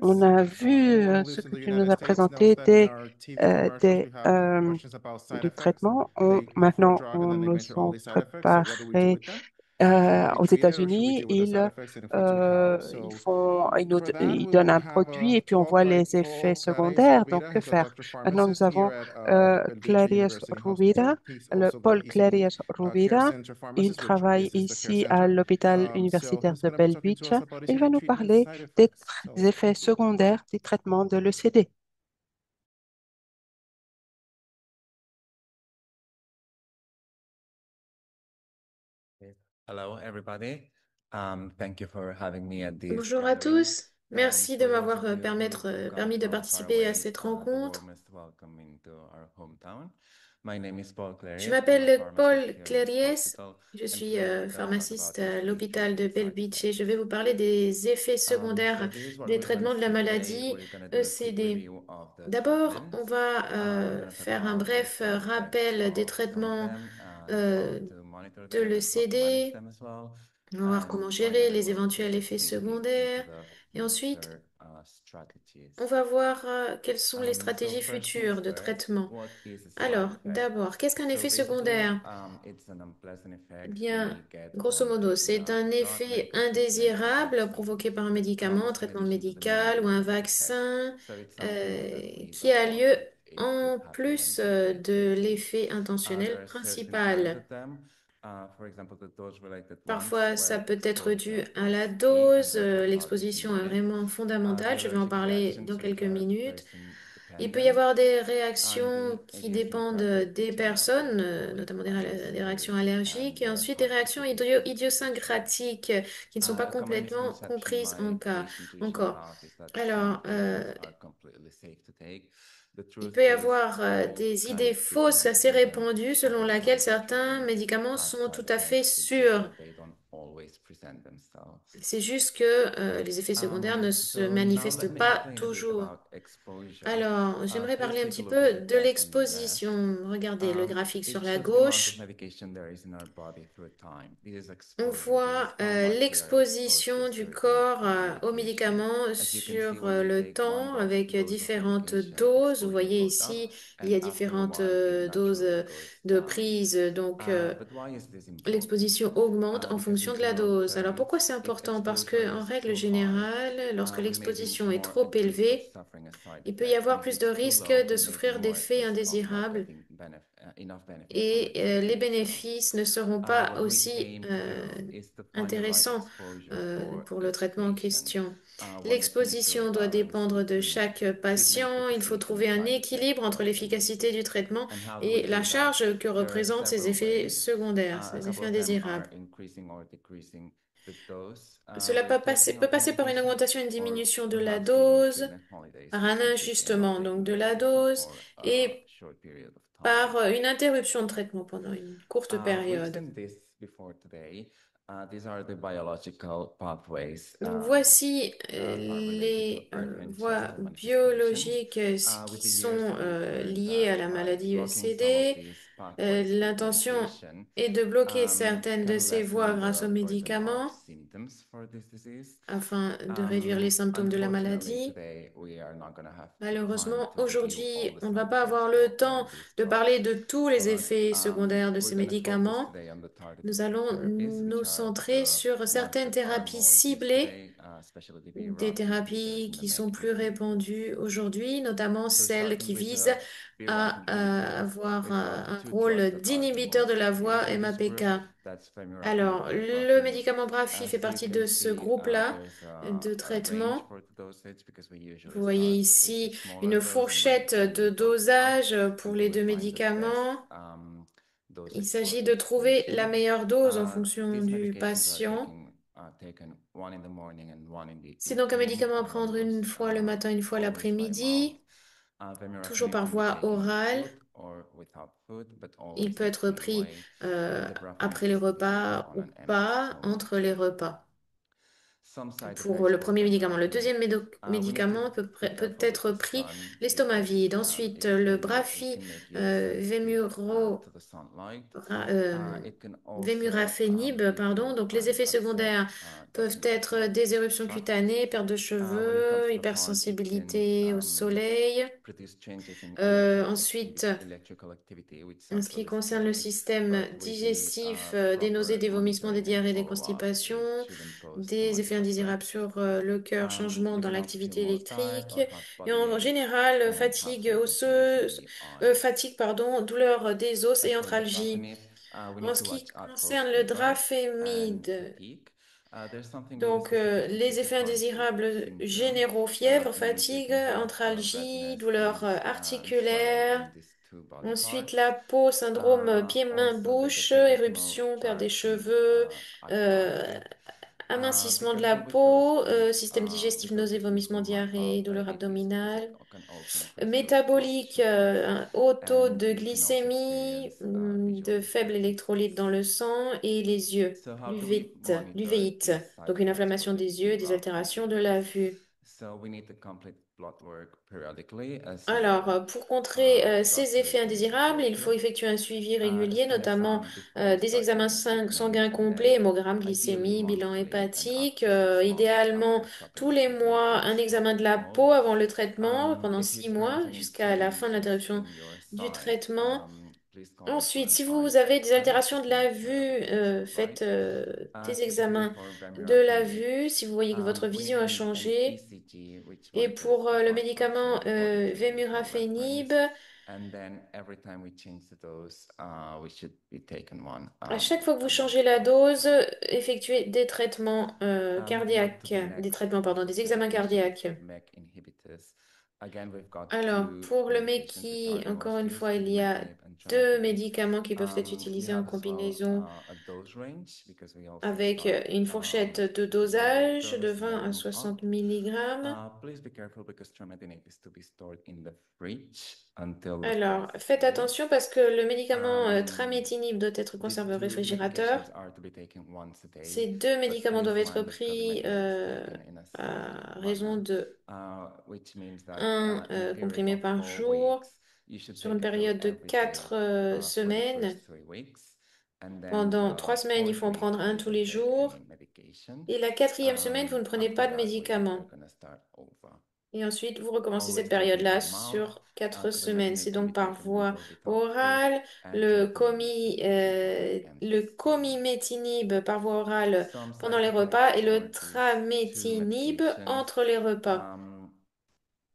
On a vu ce que tu nous as présenté du traitement. Maintenant, on nous sont préparés aux États-Unis. Ils donnent un produit et puis on voit les effets secondaires. Donc, que faire? Maintenant, nous avons Paul Clarias Rovira. Il travaille ici à l'hôpital universitaire de Bell Beach. Il va nous parler des effets secondaires du traitement de l'ECD. Hello, everybody. Thank you for having me at this Bonjour à gathering. tous. And Merci de for those m'avoir of you who come permis de from far participer à away, cette the rencontre. warmest welcome into our hometown. My name is Paul Je Clarias. I'm a m'appelle pharmacist Paul here in this Claries. hospital, Je and suis today I'm going to talk pharmaciste about à ECD l'hôpital de treatment Bell side Beach et je effects. vais vous parler des effets So secondaires this is what des we're going to traitements de la see today. maladie We're going to do a quick ECD. review of the D'abord, on treatments. va We're going to talk faire un about the bref side effects rappel des of some of traitements them, how euh, to monitor de them and how to manage l'ECD. them as well. On va voir And comment gérer finally, les we'll éventuels take a effets sneak peek into secondaires. the Et ensuite, future on strategies. va voir quelles sont les So stratégies first things futures de first, traitement. what is a side Alors, effect? d'abord, qu'est-ce qu'un So effet basically, secondaire? it's an unpleasant Eh effect bien, we get grosso from modo, taking c'est a un drug, effet medical treatment, indésirable injection, provoqué par un that médicament, un comes in traitement addition to the main médical ou un side effect. vaccin So it's something that we qui don't a want lieu if it could en happen plus and we can de prevent it. l'effet There intentionnel are certain kinds principal. of them. For example, the dose-related ones Parfois, ça where peut être dû exposure à la is key, and dose. we'll talk about this in a L'exposition est minute. vraiment fondamentale. The Je vais en allergic parler dans reactions, which quelques are minutes. person Il peut y dependent, avoir des and réactions these qui usually dépendent target des regions of the personnes, body notamment as des réactions ears allergiques, and et ensuite des heart réactions specifically. idiosyncratiques qui ne sont pas A common complètement misconception comprises my patients usually encore. have is that some Alors, treatments are completely safe to take. The il truth peut y is, avoir all des idées kinds of fausses treatments, assez even répandues selon over-the-counter laquelle certains treatments, médicaments have sont side tout à fait effects. It's just sûrs. that they don't always present themselves. C'est juste que les effets secondaires ne se So now manifestent let me pas explain a bit toujours. about exposure. Alors, j'aimerais Please parler un take a petit look at peu the de graph on your left. l'exposition. Regardez le graphique sur It la shows the amount of gauche. medication there is in our body through time. This is On exposure. This is voit how much we are exposed to a l'exposition du certain corps aux medication. médicaments As you can see, sur when you le take one temps avec dose of différentes medication, doses. Vous exposure voyez goes up, ici, il y and a after a différentes while, it doses naturally goes de down. prise. Donc, But why is this important? l'exposition augmente en Because fonction in de la general dose. Alors pourquoi terms, c'est if important? Parce exposure que en is règle too high, générale, lorsque we may be l'exposition est more trop at risk of élevée, suffering a side il peut y effect, and avoir if plus de it's too risques low, de we may be souffrir more at d'effets risk of not indésirables getting enough benefit from the et les treatment. So, bénéfices ne seront pas what we aussi aim to do is to find the right intéressants exposure for pour le each traitement en patient, question. one that can ensure L'exposition doit balance dépendre de between chaque treatment patient. Il faut efficacy and the trouver un side effect équilibre entre burden. l'efficacité du traitement And how do we et la do that? charge que There are représentent ces several effets ways. secondaires, A ces effets couple of them are indésirables. increasing or decreasing the dose Cela we're taking peut of passer par une medication, augmentation et une or diminution de la perhaps during dose, treatment holidays, par we un can take it or ajustement take donc de la medication dose for a et short period of time. par une interruption de traitement pendant une courte We've période. seen this before today. These are the biological pathways Donc voici that are related to les heart and chest voies manifestations, biologiques with qui the years, sont we've learned liées à that la maladie blocking some of ECD. these pathways with L'intention medication est de bloquer certaines de can ces lessen voies grâce aux the burden of médicaments symptoms for this disease. afin de réduire les symptômes de la Unfortunately, maladie. today we are not going to have the time Malheureusement, to review all aujourd'hui, the on ne va side pas effects avoir of le temps these de parler drugs, de tous les but effets secondaires de we're ces going to focus médicaments. today on the targeted Nous allons therapies, nous which are centrer the sur ones certaines that are thérapies more used ciblées, today, especially the des BRAF inhibitors thérapies and the qui sont MEK plus inhibitors. répandues aujourd'hui, notamment So celles starting qui with visent the BRAF à inhibitors, avoir we've got un two drugs rôle that are the d'inhibiteur de most la voie used in this MAPK. group. That's Alors, femurafenib and le dabrafenib. médicament Brafi fait As you partie can de ce see, groupe-là there's de a range traitement. for the dosage because we Vous usually voyez start with a ici smaller une dose and then fourchette de we go up dosage pour until les we deux find the best médicaments. Il dosage for s'agit de each trouver la patient. meilleure dose en fonction These du medications are patient. taken one in the morning and one in the C'est donc un evening, médicament à and one prendre une goes fois le matin, une fois always by mouth. l'après-midi, toujours Vemurafenib par can be voie taken with orale. food or without food, but Il always peut être eaten pris anyway. And dabrafenib après les is to be taken repas on ou an empty pas, entre stomach. les repas. pour le premier médicament. Le deuxième médicament peut être this pris one l'estomac because vide. Ensuite, le it Brafi can make you sensitive to the sunlight. It can also Vemurafenib, give pardon. you Donc, les an effets upset secondaires peuvent être gastrointestinal des éruptions tract. cutanées, perte de When it comes cheveux, to the heart, it can hypersensibilité au soleil. produce changes in Ensuite, electrical activity, which en ce also qui is concerne le scary. système But with the digestif, des nausées, proper des vomissements, des monitoring and diarrhées, des follow-up, it constipations, shouldn't pose too des much effets of a indésirables threat. sur le cœur, changement You dans can also feel l'activité more tired électrique or have et body en aches général and have fatigue some inflammation in osseuse, the eyes. fatigue, pardon, douleur des os et As for arthralgie. dapagliflozin, we En need ce to qui watch out for concerne le fever and drafémide, fatigue. There's something really donc specific and les effets pretty harmful indésirables symptom. généraux, fièvre, Means we fatigue, can have arthralgie, redness, douleur twitch, and swelling articulaire. in these two body Ensuite, parts. la peau, syndrome Also, the pied-main-bouche, gastrointestinal éruption, perte des tract can cheveux, act euh, positive. Be amincissement de la careful with those peau, things système digestif, because nausées, they can vomissements, also might have diarrhée, douleur diabetes because it abdominale. can also increase your blood Métabolique, sugar un haut taux and de you can also glycémie, experience de visual faibles électrolytes dans difficulties. le sang et les yeux, So how do we l'uvite, monitor l'uvéite, these side donc une effects for inflammation the des yeux et des altérations de la glaucoma? vue. So we need to complete blood work periodically as Alors, the pour contrer ces doctor effets is indésirables, il faut indicated. effectuer un suivi régulier, Spend a notamment time before des starting examens the treatment sanguins and complets, then hémogramme, ideally glycémie, bilan monthly and up hépatique, to 6 months idéalement after stopping tous the les treatment, mois un each examen de la optimal. peau avant le traitement pendant If you 6 mois experience any jusqu'à la fin de changes l'interruption in your du sight, traitement. please go for Ensuite, an si eye vous avez des exam altérations to de la make vue, sure everything is all right. faites des Specifically examens for de la vemurafenib, vue. Si vous voyez que votre we vision need a an changé. ECG which Et monitors pour the le heart médicament function before the treatment for Vemurafenib, reference. And then every time we change the dose, we should be taking one à chaque fois que vous a month changez la dose, after. effectuez des traitements Moving on to cardiaques, the des next, traitements, which pardon, is des examens medication cardiaques. MEK inhibitors. Again, we've got Alors, two pour le medications which MEKI, are the encore most une used, fois, il y a imatinib and deux trametinib. médicaments qui peuvent être We utilisés en have as well combinaison a dose range because we also avec start une fourchette de low dosage de dose and 20 then à move up. 60 mg. Please be careful because trametinib is to be stored in the fridge until Alors, requested. faites attention parce que le médicament tramétinib doit être The conservé au two réfrigérateur. medications are to be taken once a Ces day, deux but médicaments doivent please être mind that pris trametinib is taken in a selective à raison manner, de which means that un in a period comprimé of par 4 weeks, jour you should sur take une a pill période de every day 4 for the semaines. first 3 weeks. And then Pendant the 3 semaines, il fourth faut en week, prendre un you tous don't les take jours. any medication. Et la quatrième semaine, vous ne prenez After pas de that, we're médicaments. gonna start over. Et ensuite, vous recommencez cette Always taken période-là by mouth. sur 4 semaines. C'est Trametinib can be donc par taken with voie or without food, orale. and trametinib is to be taken early and Le sustained. comimétinib par voie orale Some pendant side les effects repas et for le these two tramétinib medications. entre les repas.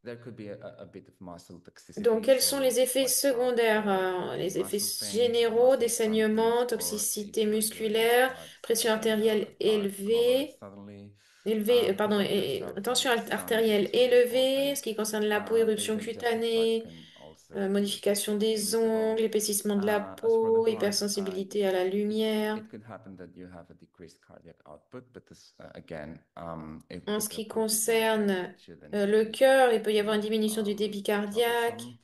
There could be a bit of muscle Donc, toxicity, quels sont so les effets watch out secondaires, for les effets muscle pains, généraux, des muscle crampings, saignements, or toxicité if your urine musculaire, starts pression getting artérielle dark color élevée, suddenly. The pardon, doctors have tension some artérielle issues with élevée, reporting. ce qui concerne la peau, éruption The intestinal tract cutanée, can also feel a bit modification des ongles, irritable. épaississement de la As for the peau, heart, hypersensibilité à la lumière. it could happen that you have a decreased cardiac output, but this, again, En with ce the qui appropriate monitoring, concerne it shouldn't le be cœur, il peut y avoir une too diminution du débit cardiaque troublesome.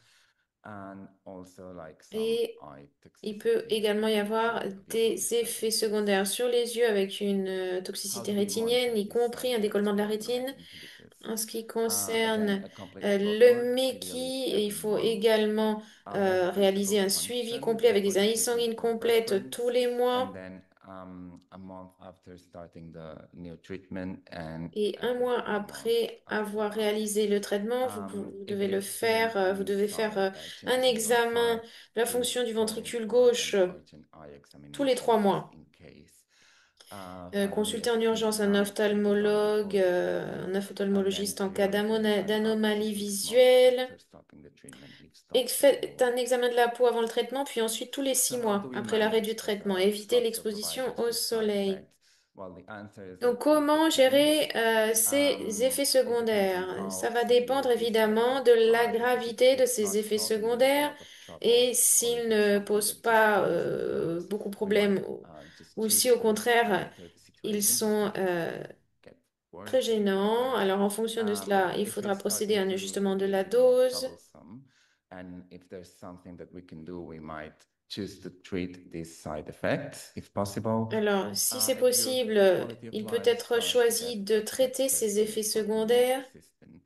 And also like some et eye il peut toxicity également y avoir because of usually des effets secondaires sur les yeux avec une How toxicité do we rétinienne, monitor y these side compris un effects décollement de la for the MEK rétine. inhibitors? En ce qui Again, concerne a complete blood le work, ideally MEKI, il every faut month. également réaliser Electrical un suivi function complet avec des before the analyses treatment sanguines for complètes tous reference, les and mois. then a month after starting the new treatment and Et un every mois 3 months après after avoir that. réalisé le traitement, vous If devez you're le faire, experiencing vous any devez faire sign un changes in your examen sight, de la please fonction du go ventricule for an gauche urgent eye tous les examination 3 mois. just in case. Finally, Consulter a en urgence skin un exam should be done ophtalmologue, before the treatment, un and then ophtalmologiste en cas periodically and up to d'anomalie 6 months visuelle. after stopping the treatment if Et stopped faites before. un examen de la peau avant le traitement, puis ensuite tous les So 6 how do mois we après l'arrêt du manage as traitement. a Éviter healthcare l'exposition providers au these side soleil. effects? Well, the answer is that Donc, it comment depends. gérer ces effets It depends on secondaires? Ça how va severe dépendre these side évidemment de effects la are, because if gravité de it's ces not effets causing you a secondaires lot of trouble, et or s'ils if it's ne something posent that just pas comes and goes, beaucoup de we might problèmes just ou choose si au to contraire monitor the ils situation just sont in case it could get très worse or gênants, better. alors en fonction de But cela, il if it's faudra procéder starting à un to ajustement de la be more dose. troublesome, and if there's something that we can do, we might choose to treat these side effects if possible. Alors, si c'est If your possible, quality of il peut life être starts to choisi get de traiter affected ces with effets something more secondaires. persistent,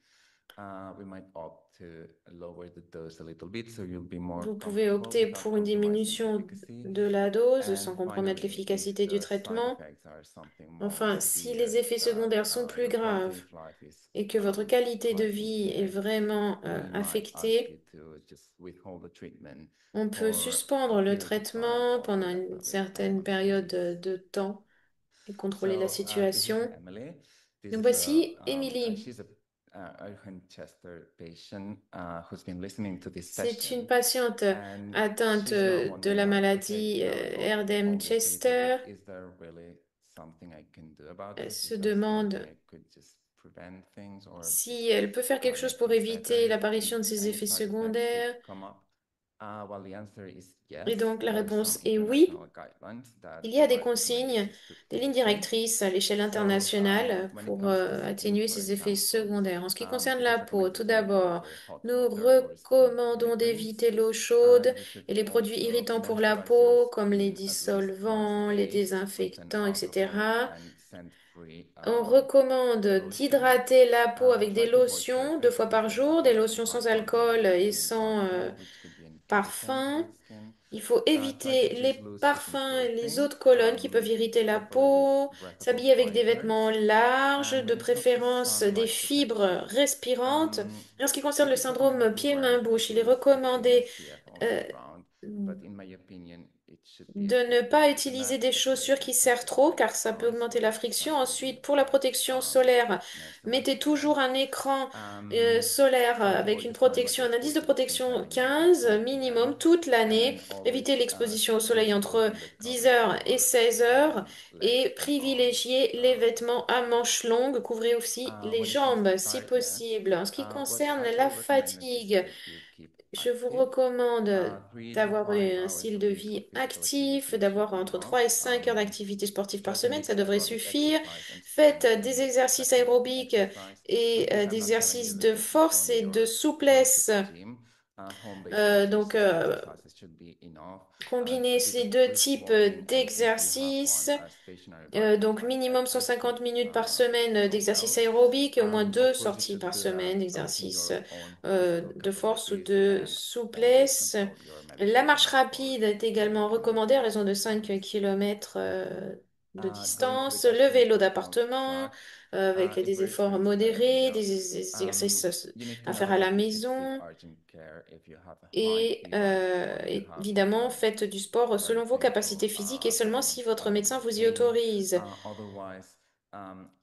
we might opt to lower the dose a little bit so you'll be more Vous pouvez comfortable opter without pour une compromising diminution efficacy. de la dose And sans compromettre finally, if l'efficacité du the side traitement. effects are something more Enfin, si les severe effets that secondaires sont plus your quality graves of life is et que votre qualité de quite vie est impaired, vraiment we might ask you affectée, to just withhold the treatment on peut for a suspendre le period of time traitement or pendant une indefinitely certaine période de temps et contrôler la this is situation. Emily. This Donc is voici Émilie. she's a Winchester patient who's been listening to this C'est une session, patiente and atteinte she's now de la wondering like, okay, maladie Erdem-Chester, but Erdem-Chester. is there really something I can do about Elle this? se Is there something demande I could just prevent things or just si elle peut faire quelque chose make pour things éviter better l'apparition if de ces any effets side effects should secondaires. come up? Well, the answer is Et yes. donc la There are some réponse est oui. international guidelines that Il y a des provide consignes, recommendations to des lignes patients. directrices à l'échelle So, internationale when it pour comes to skin, atténuer for ces effets example, secondaires. En ce qui concerne it la is peau, tout recommended to avoid d'abord, very hot nous water or skin recommandons d'éviter treatments. l'eau chaude You should et les produits also irritants pour la moisturize your peau, comme les skin at least once a dissolvants, les day with an désinfectants, alcohol etc. and scent-free On recommande lotion. d'hydrater la peau avec des Try to avoid lotions deux surface fois par jour, des disinfectant lotions like sans laundering alcool your et skin with sans alcohol, which could be irritant to parfum. the skin. Il faut Try to éviter les choose loose-fitting parfums et les eaux clothing, de colonne qui peuvent irriter la preferably with peau, breathable s'habiller avec des vêtements fibers. larges, And de when it comes to préférence des sunlight fibres protection, respirantes. Et en ce qui concerne le it is recommended syndrome to wear pieds-mains-bouches, at il est least 15 recommandé SPF all euh, year round, but in my opinion, it should be a de ne bit pas less than utiliser that, des chaussures especially qui since serrent the trop car effects ça peut are augmenter la still friction. lasting Ensuite, pour la for protection solaire, most of us mettez today. toujours un écran Um, solaire Try to avec avoid une the time of protection, your un indice de 40 to protection 45 minutes 15 before minimum PM, toute l'année. and Évitez always l'exposition au soleil choose entre clothing that covers 10 heures et your 16 heures et legs and arms. privilégiez les vêtements à manches longues. Couvrez aussi les When it comes to jambes si tiredness, possible. En ce qui what concerne I la will recommend is fatigue, that you keep je vous active. recommande 3 to 5 d'avoir un hours style a de week of vie physical actif, activity should d'avoir be entre enough. 3 et 5 heures d'activité sportive par Try to semaine, ça mix devrait aerobic suffire. exercise and Faites strength des and exercices flexibility aérobiques exercise. et With this, I'm des not telling you exercices that de you should force join et de your go to souplesse. the gym. Home-based Donc, exercises should be enough. combiner A bit ces of deux brisk types walking, and if you have d'exercices. stationary bike, Donc, like minimum this 150 should minutes par semaine go d'exercice well. aérobique et au moins deux Of course, you sorties should par do semaine that in d'exercice your own physical de force ou capabilities de and always souplesse. consult your La marche medication, of rapide course, est when you également can recommandée à raison de use 5 this. km de Going to the distance. Le gastro vélo response d'appartement track, avec it des varies efforts from experiment. modérés, des exercices You need to à know faire à la that you should seek maison. urgent care if you have a high Et fever or you have évidemment, faites du sport very selon vos painful capacités physiques et seulement si votre stomach médecin vous y pain. autorise. Otherwise,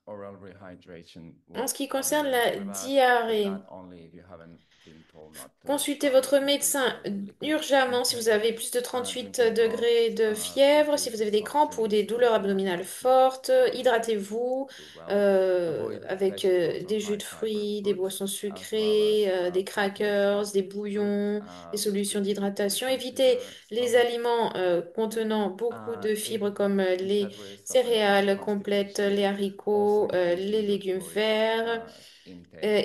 oral rehydration En would ce qui probably concerne be la for that, but diarrhée, that only if you haven't been told not to consultez votre increase médecin your liquid urgemment si vous intake. avez plus de 38 Drinking broths, degrés de fièvre, si smoothies, vous and avez des soft crampes ou des drinks douleurs would not abdominales keep fortes. would Hydratez-vous do well. Avoid avec vegetables or des jus high de fiber fruits, des foods, boissons as well sucrées, as des plant-based crackers, des fast food, bouillons, des which solutions could d'hydratation. irritate Évitez your les stomach. aliments contenant beaucoup de If fibres comme les instead we're suffering from céréales complètes, constipation, les also haricots, increasing les your légumes fluid verts. intake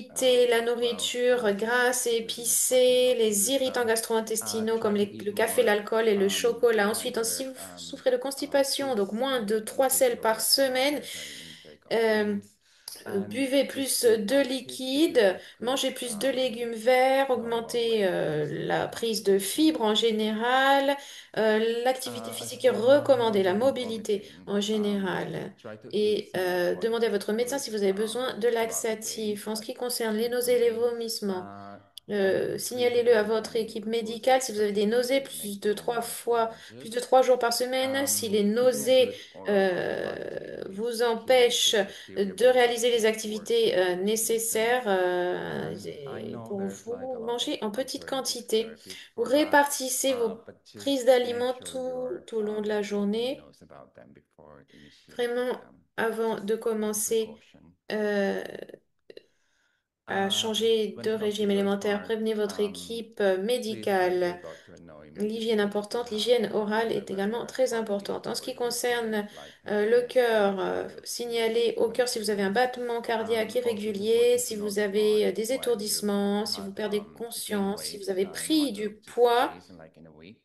would Évitez la work well, nourriture grasse et definitely advise épicée, not to les do irritants that. gastro-intestinaux comme Try to eat le café, more l'alcool et le chocolat. Ensuite, si fiber vous souffrez de constipation, donc foods moins and de 3 increase selles par your semaine, dietary intake of euh, grains. And buvez just plus stay de active if you liquides, could mangez plus de légumes verts, going one augmentez way la exercise. prise de fibres en général. L'activité As physique est for recommandée, la nausea and mobilité vomiting, en général. try to eat Et some demandez à soluble votre médecin si vous fluids avez besoin de throughout the day, laxatifs. En ce like qui concerne les nausées et les frequently. vomissements, I would signalez-le à really votre recommend équipe good médicale si vous avez des nausées supplementation to make you more plus de nauseous. 3 jours par semaine, si les Keeping a nausées good oral antibiotic is vous key to empêchent de bacterial réaliser les antispores activités resistance. nécessaires And I know pour there's like vous, a lot of mangez en petite alternative quantité. therapies Vous for that, répartissez vos but prises just make d'aliments sure your tout au long de la family journée. knows about them before initiating Vraiment, them, avant just de as a commencer precaution. euh, à changer When de it comes to régime your alimentaire, part, prévenez votre équipe please let your médicale. doctor know L'hygiène immediately if you importante, have l'hygiène orale est également irregular très importante. heartbeat En ce or qui if you feel concerne le lightheadedness and cœur, changes in signalez au cœur si vous avez un consciousness. battement cardiaque Also, it's irrégulier, important to si vous notify avez des when you've étourdissements, si had vous perdez gained conscience, si weight vous avez in one pris or du two poids. days, in like in a week.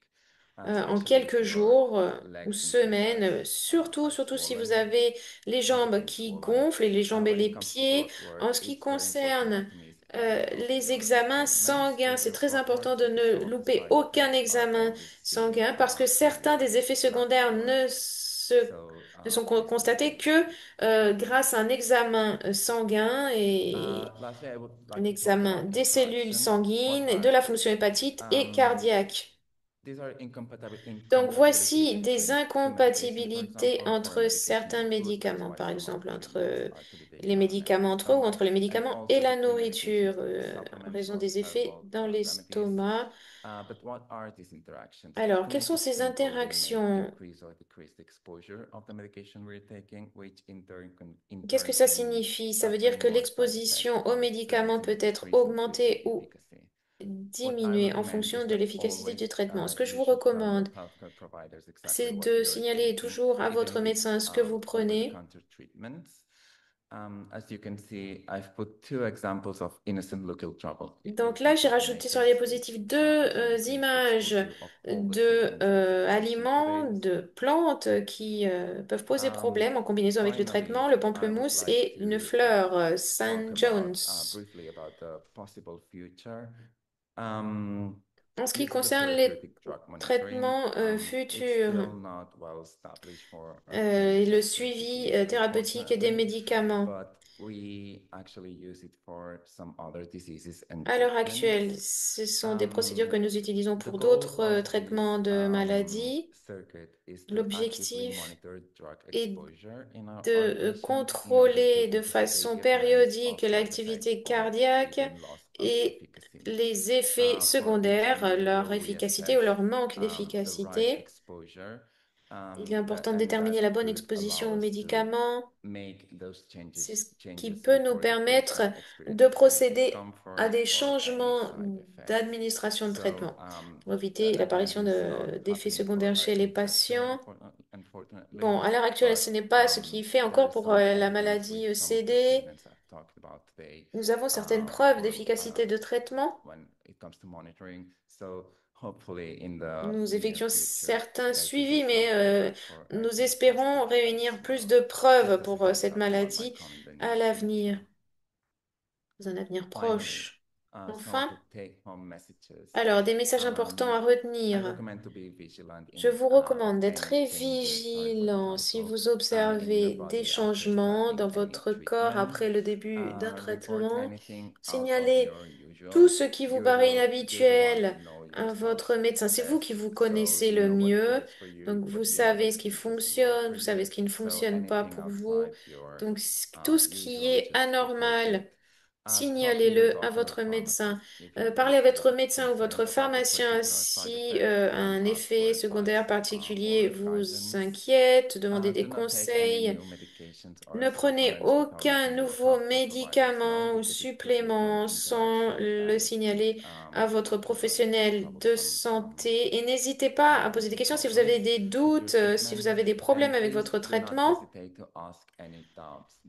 en especially quelques for jours ou legs and semaines, areas surtout, like surtout si vous swollen, avez les jambes physically qui swollen. gonflent et les jambes et When les it comes to pieds. coursework, En ce qui it's very important concerne to miss any of les your examens appointments for sanguins, c'est your très coursework important de because ne some of the louper side aucun effects are examen only seen sanguin parce que when certains you're des effets lab secondaires board. So ne sont please note constatés this. que grâce à un examen sanguin et Lastly, I would un like to talk examen about des cellules interaction of sanguines, de heart. la fonction hépatique et Um, cardiaque. these are Donc incompatibility voici des between two medication, for incompatibilités example, for a entre medication certains and food. That's médicaments, why par some are exemple put in entre this les activation médicaments entre eux ou stomach entre les and médicaments et also la between medications nourriture, and en supplements raison des as effets well dans as remedies. l'estomac. But what are these interactions? Alors, To quelles make sont it ces simple, they may interactions? increase or decrease the exposure of the medication we're taking, which in Qu'est-ce que turn ça can signifie? Ça veut dire bring que more side effects l'exposition aux or médicaments peut slightly être decrease or boost augmentée the ou efficacy. What I diminuée en recommend fonction is de that l'efficacité always du traitement. Ce que je you vous should tell your recommande, healthcare providers exactly c'est what de you're signaler taking, toujours à even votre if it's médecin ce que vous prenez. over-the-counter treatments. As you can see, I've put two examples of innocent local trouble. Donc là, j'ai rajouté sur la diapositive deux images de aliments, de plantes qui peuvent poser problème en combinaison avec le traitement, Finally, le I would pamplemousse like et une to fleur, talk St. about John's. briefly about the possible future. Um, En ce qui Physical concerne les therapeutic drug monitoring, traitements it's futurs still not well established for et le chronic suivi disease, thérapeutique des unfortunately, médicaments, but we actually use it for some other diseases and à l'heure actuelle, treatments. ce sont des procédures que nous utilisons The pour goal d'autres of traitements this de maladies. circuit is to actively L'objectif monitor drug est exposure in de our patients in order to contrôler de anticipate façon the occurrence périodique of side effects l'activité or cardiaque even loss of et efficacy. les effets For each secondaires, leur individual, we efficacité ou assess leur manque the right d'efficacité. exposure, Il est important de and déterminer that la bonne could allow exposition aux us to médicaments. make those C'est ce qui changes peut nous before the permettre patient de experiences any procéder à discomfort des or any changements side effects. d'administration de So, traitement pour éviter again, l'apparition this is not d'effets happening for secondaires chez les Argentexia, patients. unfortunately, Bon, à l'heure actuelle, ce but n'est pas ce qui fait there encore is pour some la evidence with maladie some of the CD. treatments I've talked about today Nous avons certaines preuves for d'efficacité de traitement. when it comes to monitoring. So hopefully in the Nous near effectuons future certains there could be suivis, some mais progress for nous Argentexia espérons as réunir plus well. de Just preuves as a pour heads cette up, what might maladie come in the à near l'avenir, future. dans un avenir Finally, proche. some of Enfin, the take-home messages. alors, des messages importants à I retenir. recommend to be vigilant Je in vous recommande d'être any très changes or for vigilant si example vous in your observez des body after changements starting dans any votre corps treatment. après le début d'un Report traitement. anything out of Signalez your tout usual. ce qui vous You paraît you're the one who inhabituel know à yourself votre médecin. C'est vous qui best, vous so connaissez you le know what mieux. works for you, Donc, vous what you know savez what ce qui doesn't work fonctionne, for vous savez you. ce qui ne So fonctionne pas anything pour vous. outside your Donc, tout ce qui usual, est just report it. anormal, Talk to your signalez-le à doctor or votre médecin. pharmacist if you Parlez à feel votre médecin ou votre concerned about a pharmacien particular side si effect and un ask for effet advice secondaire particulier or vous guidance. inquiète, demandez des Do not take any conseils. new medications or Ne prenez supplements without aucun letting your nouveau healthcare providers know médicament ou because it could become an supplément sans interaction le and signaler à votre could have professionnel de troublesome santé. Et n'hésitez pas à poser des questions si vous avez problems des with your doutes, si vous treatment. avez des And problèmes avec please votre do not traitement. hesitate to ask any doubts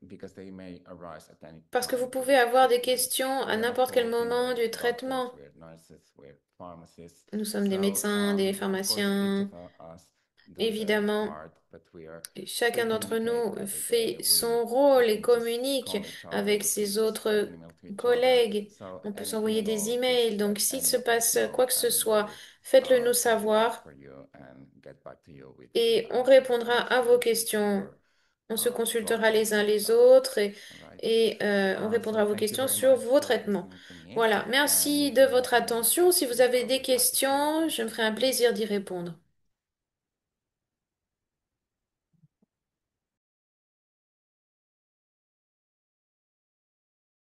because they may arise at any Parce que vous time pouvez during the avoir des treatment. questions à We are, of n'importe quel course, moment du doctors, traitement. we're nurses, we're pharmacists. Nous sommes des So, médecins, des of course, each pharmaciens. of us do their Évidemment, part, but we chacun d'entre communicate nous every day. fait We son rôle et can just communique call each other. avec We can ses just write autres an email to each other. collègues. So On peut anything s'envoyer at des all, emails. just Donc, let s'il any se of us passe quoi know, que ce and soit, we'll faites-le nous take it up savoir for you and get back to you with et on answers répondra and à vos solutions to questions. your On se consultera les problems uns or les doubts. autres et, All right. on So répondra à vos thank you questions very sur much vos for traitements. listening to me. Voilà, merci And de votre any attention. Si vous questions, avez I des will happy to questions, je me answer ferai un them. plaisir d'y répondre.